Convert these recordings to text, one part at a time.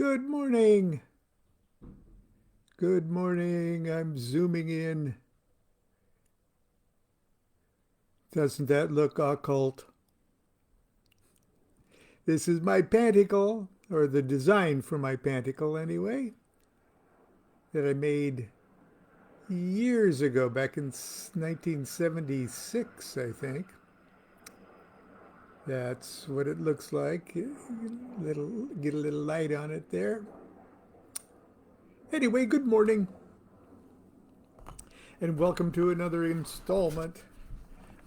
Good morning. Good morning. I'm zooming in. Doesn't that look occult? This is my panticle, or the design for my panticle anyway, that I made years ago, back in 1976, I think. That's what it looks like. Get a little light on it there. Anyway, good morning, and welcome to another installment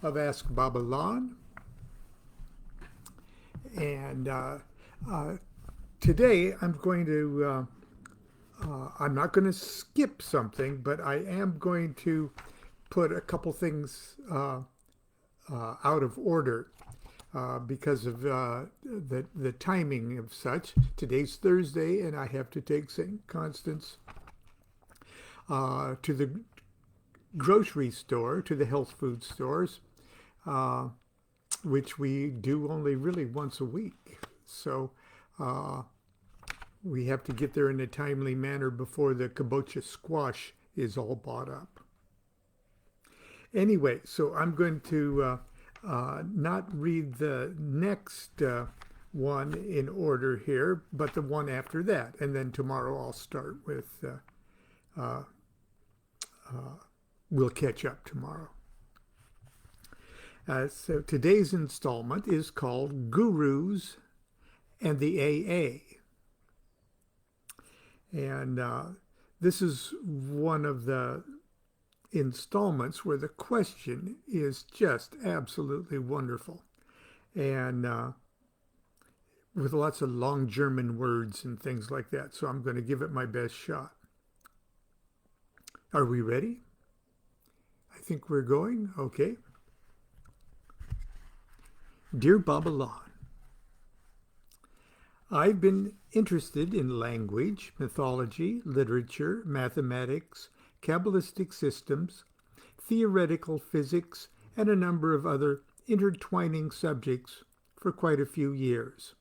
of Ask Baba Lon. And uh, today I'm not going to skip something, but I am going to put a couple things out of order because of the timing of such. Today's Thursday, and I have to take St. Constance to the grocery store, to the health food stores, uh, which we do only really once a week. So uh, we have to get there in a timely manner before the kabocha squash is all bought up. Anyway, so I'm going to not read the next one in order here, but the one after that. And then tomorrow I'll start with, uh, we'll catch up tomorrow. So today's installment is called Gurus and the AA. And this is one of the installments where the question is just absolutely wonderful. And with lots of long German words and things like that. So I'm going to give it my best shot. Are we ready? I think we're going. Okay. Dear Baba Lon, I've been interested in language, mythology, literature, mathematics, Kabbalistic systems, theoretical physics, and a number of other intertwining subjects for quite a few years.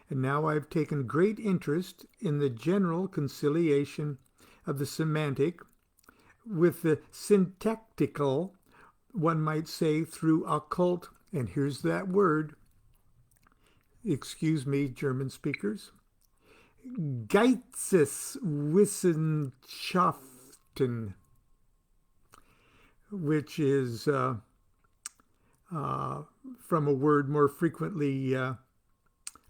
And now I've taken great interest in the general conciliation of the semantic with the syntactical, one might say, through occult, and here's that word, excuse me, German speakers, Geisteswissenschaften, which is from a word more frequently,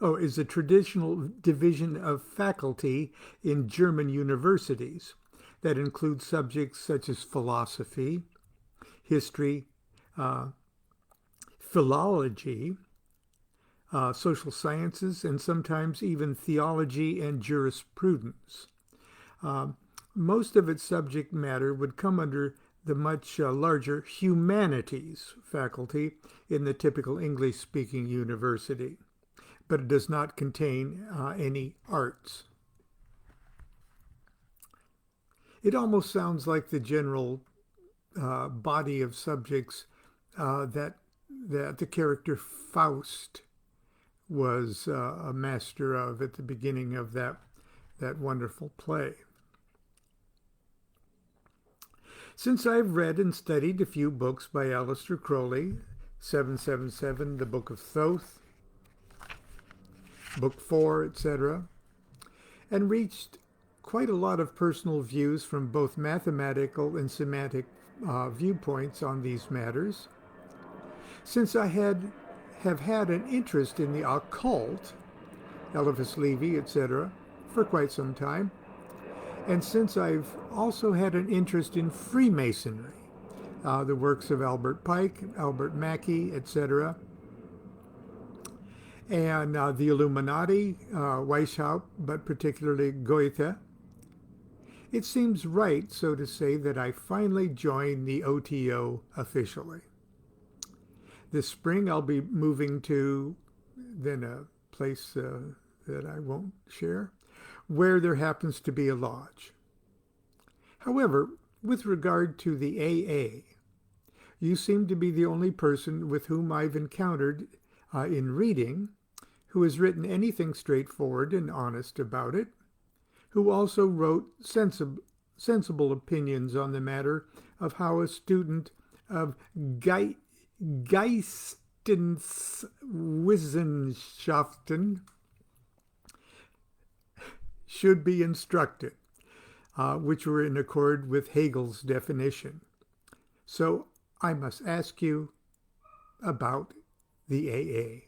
is a traditional division of faculty in German universities that includes subjects such as philosophy, history, philology, social sciences, and sometimes even theology and jurisprudence. Most of its subject matter would come under the much larger humanities faculty in the typical English-speaking university, but it does not contain any arts. It almost sounds like the general body of subjects that the character Faust was a master of at the beginning of that wonderful play. Since I've read and studied a few books by Aleister Crowley, 777, the Book of Thoth, Book 4, etc., and reached quite a lot of personal views from both mathematical and semantic viewpoints on these matters, since I have had an interest in the occult, Eliphas Levi, etc., for quite some time, and since I've also had an interest in Freemasonry, the works of Albert Pike, Albert Mackey, etc., and the Illuminati, Weishaupt, but particularly Goethe, it seems right, so to say, that I finally joined the OTO officially. This spring, I'll be moving to then a place that I won't share, where there happens to be a lodge. However, with regard to the AA, you seem to be the only person with whom I've encountered in reading who has written anything straightforward and honest about it, who also wrote sensible opinions on the matter of how a student of Geisteswissenschaften should be instructed, which were in accord with Hegel's definition. So I must ask you about the AA.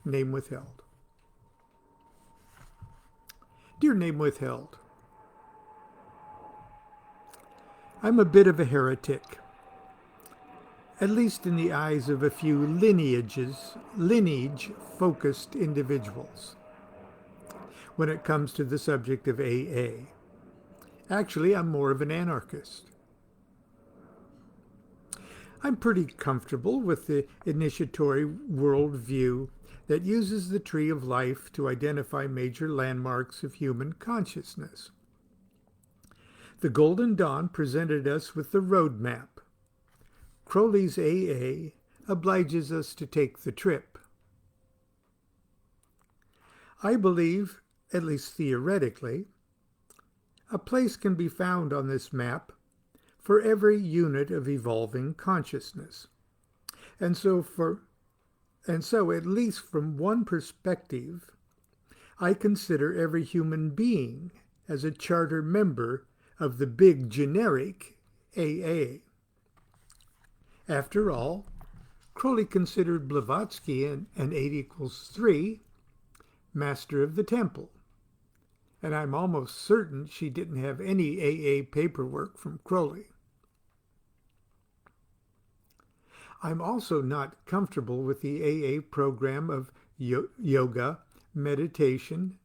Name withheld. Dear name withheld, I'm a bit of a heretic, at least in the eyes of a few lineage-focused individuals, when it comes to the subject of AA. Actually, I'm more of an anarchist. I'm pretty comfortable with the initiatory worldview that uses the tree of life to identify major landmarks of human consciousness. The Golden Dawn presented us with the roadmap. Crowley's AA obliges us to take the trip. I believe, at least theoretically, a place can be found on this map for every unit of evolving consciousness. And so, at least from one perspective, I consider every human being as a charter member of the big generic AA. After all, Crowley considered Blavatsky an 8=3 master of the temple, and I'm almost certain she didn't have any AA paperwork from Crowley. I'm also not comfortable with the AA program of yoga, meditation,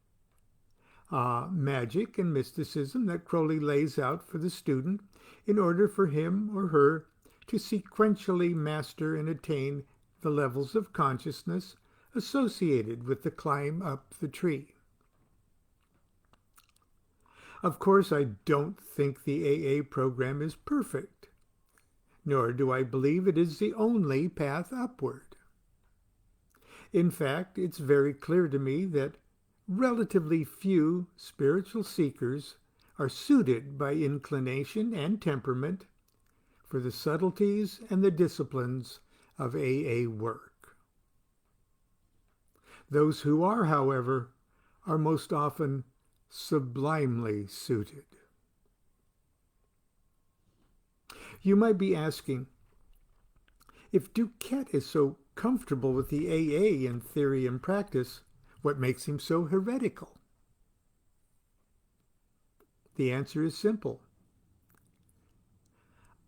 magic, and mysticism that Crowley lays out for the student in order for him or her to sequentially master and attain the levels of consciousness associated with the climb up the tree. Of course, I don't think the AA program is perfect, nor do I believe it is the only path upward. In fact, it's very clear to me that relatively few spiritual seekers are suited by inclination and temperament for the subtleties and the disciplines of AA work. Those who are, however, are most often sublimely suited. You might be asking, if DuQuette is so comfortable with the AA in theory and practice, what makes him so heretical? The answer is simple.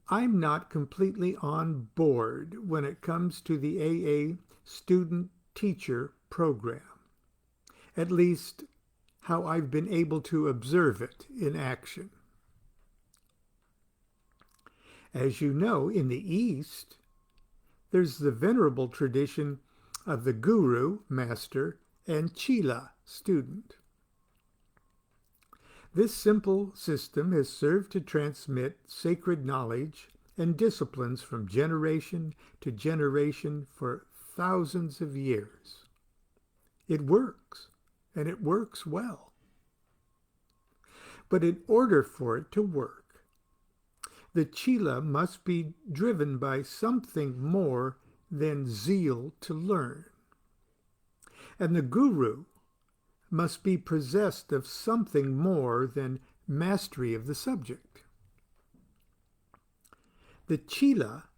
I'm not completely on board when it comes to the AA student-teacher program, at least how I've been able to observe it in action. As you know, in the East, there's the venerable tradition of the guru, master, and chela, student. This simple system has served to transmit sacred knowledge and disciplines from generation to generation for thousands of years. It works, and it works well. But in order for it to work, the chela must be driven by something more than zeal to learn. And the guru must be possessed of something more than mastery of the subject. The chela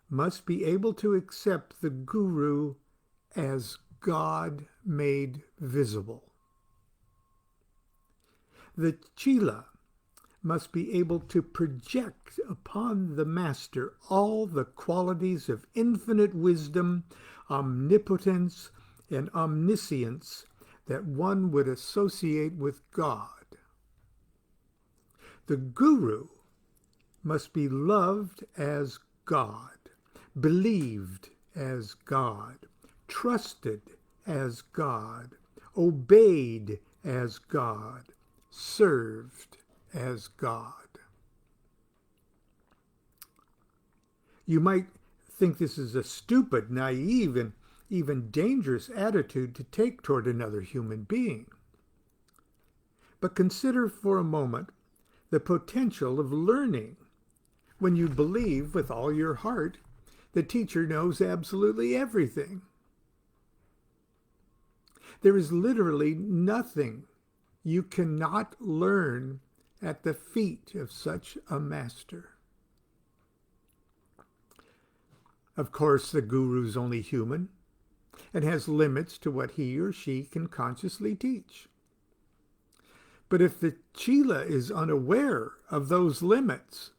must be able to accept the guru as God made visible. The chela must be able to project upon the master all the qualities of infinite wisdom, omnipotence, and omniscience that one would associate with God. The guru must be loved as God, believed as God, trusted as God, obeyed as God, served as God. You might think this is a stupid, naive, and even dangerous attitude to take toward another human being. But consider for a moment the potential of learning when you believe with all your heart the teacher knows absolutely everything. There is literally nothing you cannot learn at the feet of such a master. Of course, the guru is only human and has limits to what he or she can consciously teach. But if the Chela is unaware of those limits,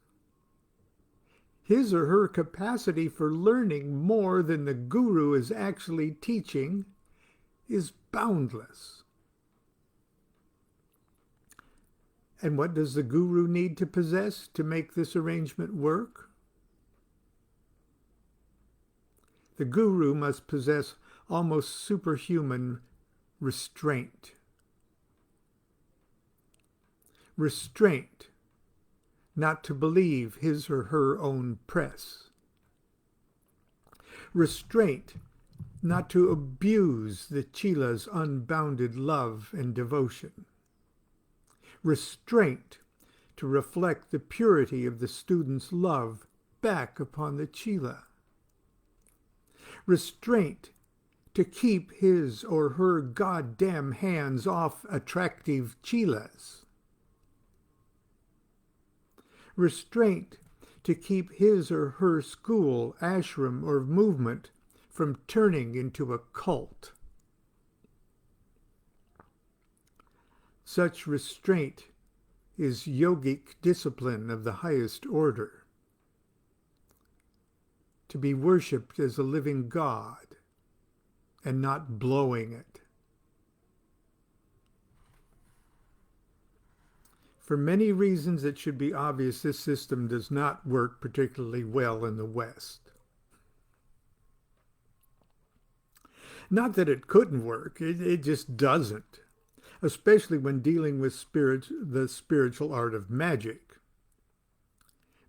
his or her capacity for learning more than the guru is actually teaching is boundless. And what does the guru need to possess to make this arrangement work? The guru must possess almost superhuman restraint. Restraint not to believe his or her own press. Restraint not to abuse the Chela's unbounded love and devotion. Restraint to reflect the purity of the student's love back upon the Chela. Restraint to keep his or her goddamn hands off attractive Chelas. Restraint to keep his or her school, ashram, or movement from turning into a cult. Such restraint is yogic discipline of the highest order, to be worshipped as a living God and not blowing it. For many reasons it should be obvious this system does not work particularly well in the West. Not that it couldn't work, it just doesn't, especially when dealing with the spiritual art of magic.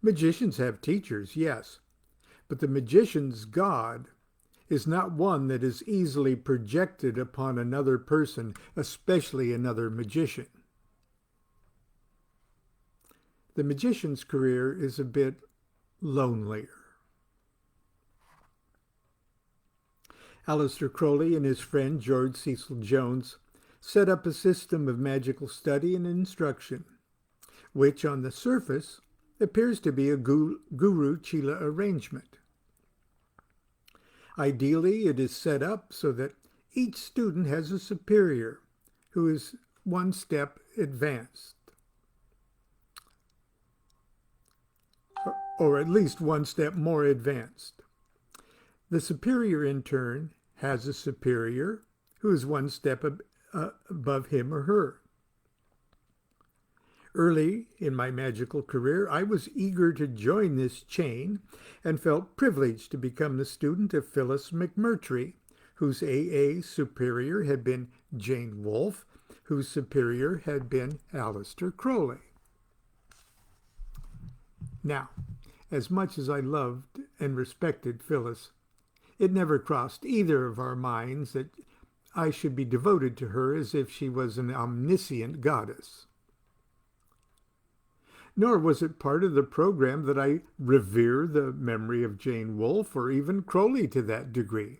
Magicians have teachers, yes, but the magician's God is not one that is easily projected upon another person, especially another magician. The magician's career is a bit lonelier. Aleister Crowley and his friend George Cecil Jones set up a system of magical study and instruction, which on the surface appears to be a guru-Chela arrangement. Ideally, it is set up so that each student has a superior who is one step advanced, or at least one step more advanced. The superior, in turn, has a superior who is one step above him or her. Early in my magical career, I was eager to join this chain and felt privileged to become the student of Phyllis McMurtry, whose AA superior had been Jane Wolfe, whose superior had been Aleister Crowley. Now, as much as I loved and respected Phyllis, it never crossed either of our minds that I should be devoted to her as if she was an omniscient goddess. Nor was it part of the program that I revere the memory of Jane Wolfe or even Crowley to that degree.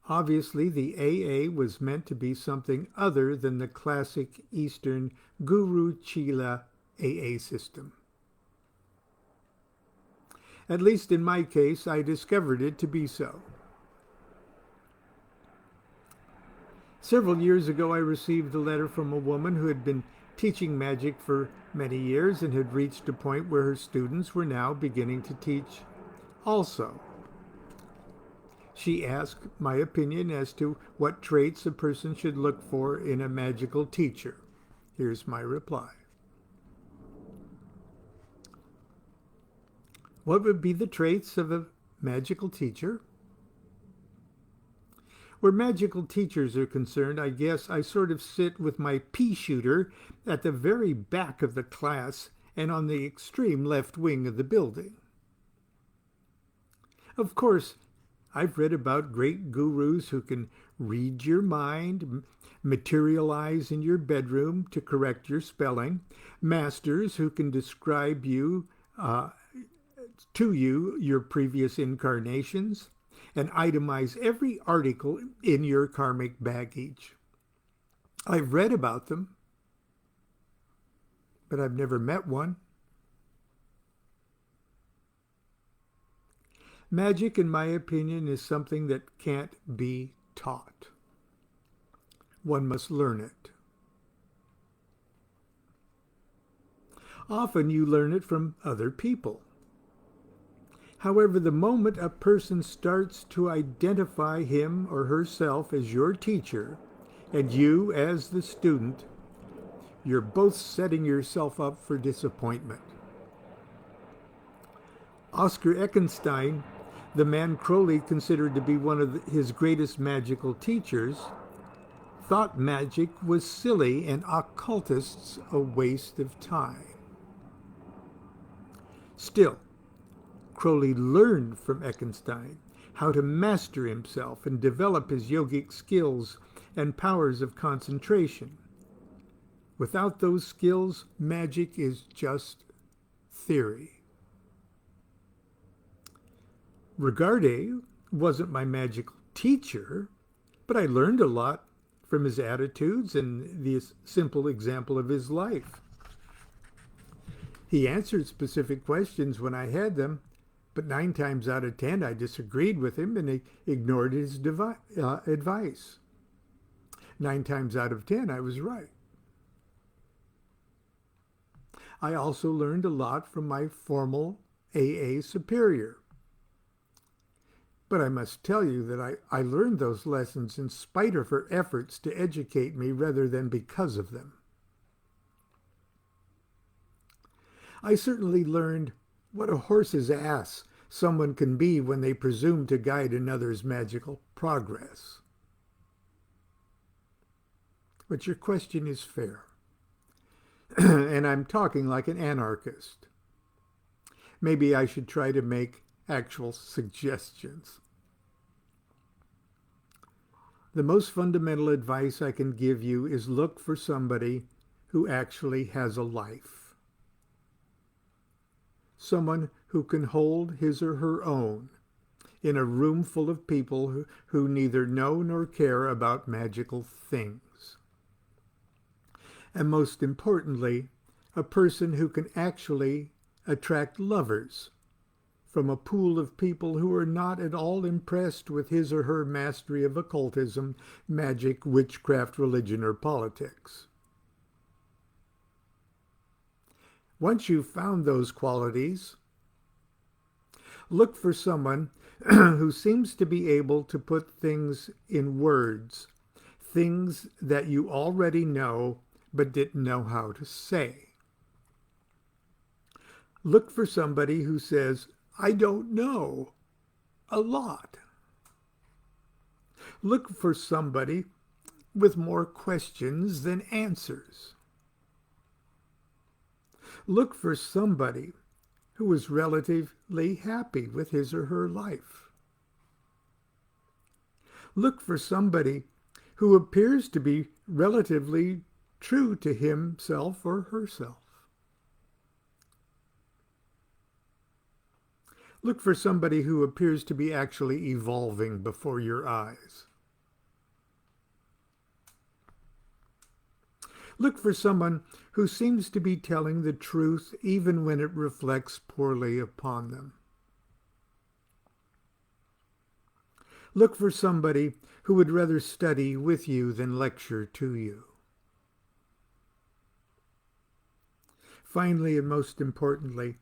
Obviously, the AA was meant to be something other than the classic Eastern Guru-Chela AA system. At least in my case, I discovered it to be so. Several years ago, I received a letter from a woman who had been teaching magic for many years and had reached a point where her students were now beginning to teach also. She asked my opinion as to what traits a person should look for in a magical teacher. Here's my reply. What would be the traits of a magical teacher? Where magical teachers are concerned, I guess I sort of sit with my pea shooter at the very back of the class and on the extreme left wing of the building. Of course, I've read about great gurus who can read your mind, materialize in your bedroom to correct your spelling, masters who can describe uh, you your previous incarnations, and itemize every article in your karmic baggage. I've read about them, but I've never met one. Magic, in my opinion, is something that can't be taught. One must learn it. Often you learn it from other people. However, the moment a person starts to identify him or herself as your teacher and you as the student, you're both setting yourself up for disappointment. Oscar Eckenstein, the man Crowley considered to be one of his greatest magical teachers, thought magic was silly and occultists a waste of time. Still, Crowley learned from Eckenstein how to master himself and develop his yogic skills and powers of concentration. Without those skills, magic is just theory. Regardie wasn't my magical teacher, but I learned a lot from his attitudes and the simple example of his life. He answered specific questions when I had them, but 9 times out of 10 I disagreed with him and ignored his advice. 9 times out of 10 I was right. I also learned a lot from my formal AA superior. But I must tell you that I learned those lessons in spite of her efforts to educate me rather than because of them. I certainly learned what a horse's ass someone can be when they presume to guide another's magical progress. But your question is fair. And I'm talking like an anarchist. Maybe I should try to make actual suggestions. The most fundamental advice I can give you is look for somebody who actually has a life. Someone who can hold his or her own in a room full of people who neither know nor care about magical things. And most importantly, a person who can actually attract lovers from a pool of people who are not at all impressed with his or her mastery of occultism, magic, witchcraft, religion, or politics. Once you've found those qualities, look for someone who seems to be able to put things in words, things that you already know but didn't know how to say. Look for somebody who says, I don't know a lot. Look for somebody with more questions than answers. Look for somebody who is relatively happy with his or her life. Look for somebody who appears to be relatively true to himself or herself. Look for somebody who appears to be actually evolving before your eyes. Look for someone who seems to be telling the truth even when it reflects poorly upon them. Look for somebody who would rather study with you than lecture to you. Finally, and most importantly,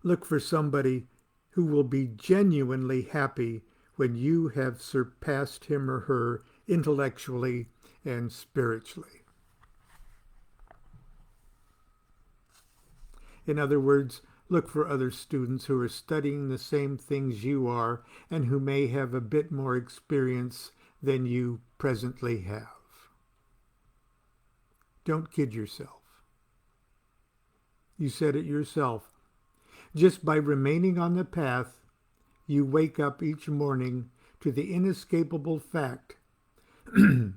look for somebody who will be genuinely happy when you have surpassed him or her intellectually and spiritually. In other words, look for other students who are studying the same things you are and who may have a bit more experience than you presently have. Don't kid yourself. You said it yourself. Just by remaining on the path, you wake up each morning to the inescapable fact that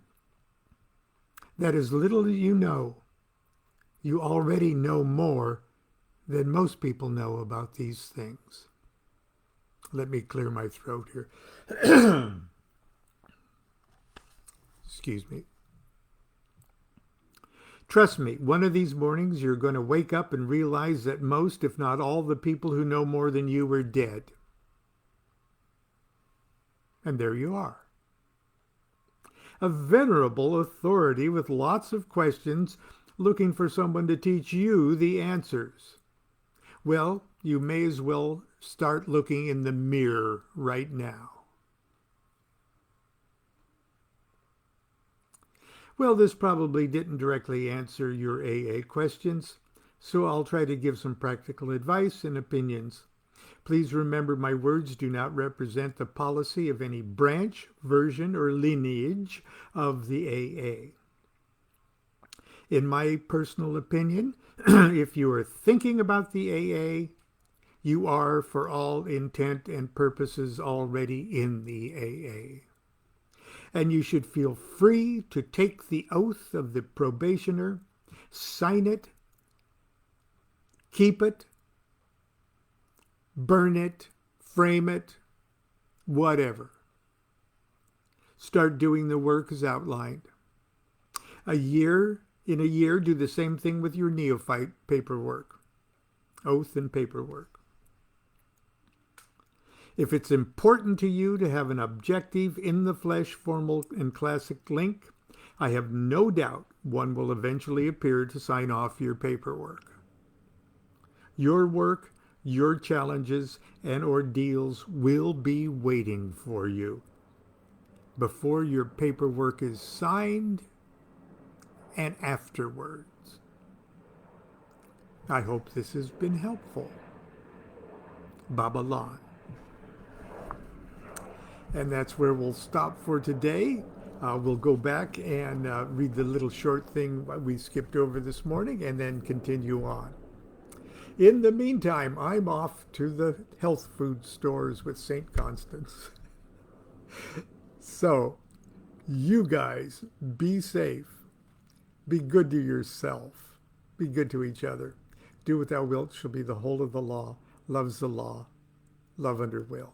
as little as you already know more than most people know about these things. Let me clear my throat here. Excuse me. Trust me, one of these mornings you're going to wake up and realize that most, if not all, the people who know more than you are dead. And there you are. A venerable authority with lots of questions, looking for someone to teach you the answers. Well, you may as well start looking in the mirror right now. Well, this probably didn't directly answer your AA questions, so I'll try to give some practical advice and opinions. Please remember, my words do not represent the policy of any branch, version, or lineage of the AA. In my personal opinion, if you are thinking about the AA, you are, for all intent and purposes, already in the AA. And you should feel free to take the oath of the probationer, sign it, keep it, burn it, frame it, whatever. Start doing the work as outlined. In a year, do the same thing with your neophyte paperwork, oath and paperwork. If it's important to you to have an objective, in-the-flesh, formal, and classic link, I have no doubt one will eventually appear to sign off your paperwork. Your work, your challenges, and ordeals will be waiting for you before your paperwork is signed and afterwards. I hope this has been helpful. Baba Lon. And that's where we'll stop for today. We'll go back and read the little short thing we skipped over this morning and then continue on. In the meantime, I'm off to the health food stores with St. Constance. So, you guys, be safe. Be good to yourself. Be good to each other. Do what thou wilt shall be the whole of the law. Love's the law. Love under will.